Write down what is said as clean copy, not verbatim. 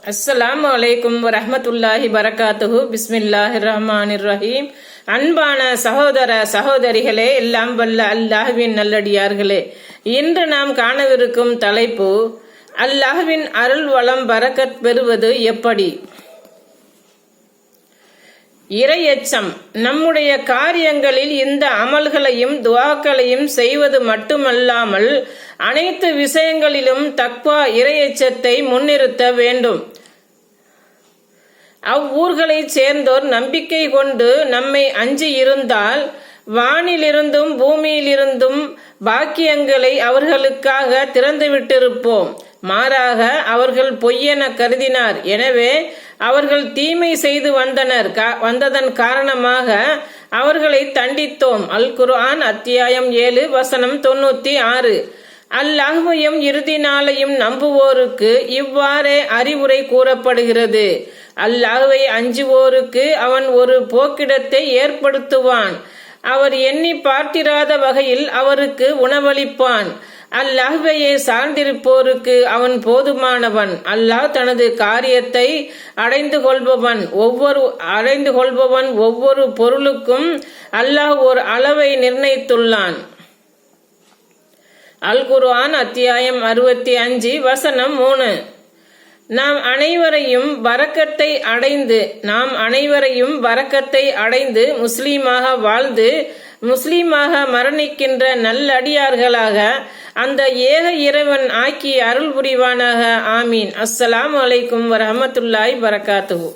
அஸ்ஸலாமு அலைக்கும் வரஹ்மத்துல்லாஹி பரகாத்துஹு. பிஸ்மில்லாஹிர் ரஹ்மானிர் ரஹீம். அன்பான சகோதர சகோதரிகளே, எல்லாம் வல்ல அல்லாஹ்வின் நல்லடியார்களே, இன்று நாம் காணவிருக்கும் தலைப்பு அல்லாஹ்வின் அருள் வளம் பரக்கத் பெறுவது எப்படி. இறையச்சம் நம்முடைய காரியங்களில் இந்த அமல்களையும் துஆக்களையும் செய்வது மட்டுமல்லாமல் அனைத்து விஷயங்களிலும் தக்வா இறையச்சத்தை முன்னிறுத்த வேண்டும். அவ்வூர்களைச் சேர்ந்தோர் நம்பிக்கை கொண்டு நம்மை அஞ்சி இருந்தால் வானிலிருந்தும் பூமியிலிருந்தும் பாக்கியங்களை அவர்களுக்காக திறந்துவிட்டிருப்போம். மாறாக அவர்கள் பொய்யென கருதினார். எனவே அவர்கள் தீமை செய்து வந்ததன் காரணமாக அவர்களை தண்டித்தோம். அல் குர்ஆன் அத்தியாயம் 7 வசனம் 96. அல்லாஹ்வையும் இறுதி நாளையும் நம்புவோருக்கு இவ்வாறே அறிவுரை கூறப்படுகிறது. அல்லாஹ்வை அஞ்சுவோருக்கு அவன் ஒரு போக்கிடத்தை ஏற்படுத்துவான். அவர் எண்ணி பார்த்திராத வகையில் அவருக்கு உணவளிப்பான். அல்லாஹ்வையே சார்ந்திருப்போருக்கு அவன் போதுமானவன். அல்லாஹ் தனது காரியத்தை அடைந்து கொள்பவன் ஒவ்வொரு பொருளுக்கும் அல்லாஹ் ஒரு அளவை நிர்ணயித்துள்ளான். அல் குர்ஆன் அத்தியாயம் 65 வசனம் 3. நாம் அனைவரையும் வரக்கத்தை அடைந்து முஸ்லீமாக வாழ்ந்து முஸ்லீமாக மரணிக்கின்ற நல்லடியார்களாக அந்த ஏக இறைவன் ஆக்கி அருள் புரிவானாக. ஆமீன். அஸ்ஸலாமு அலைக்கும் வரஹ்மத்துல்லாஹி பரகாத்துஹு.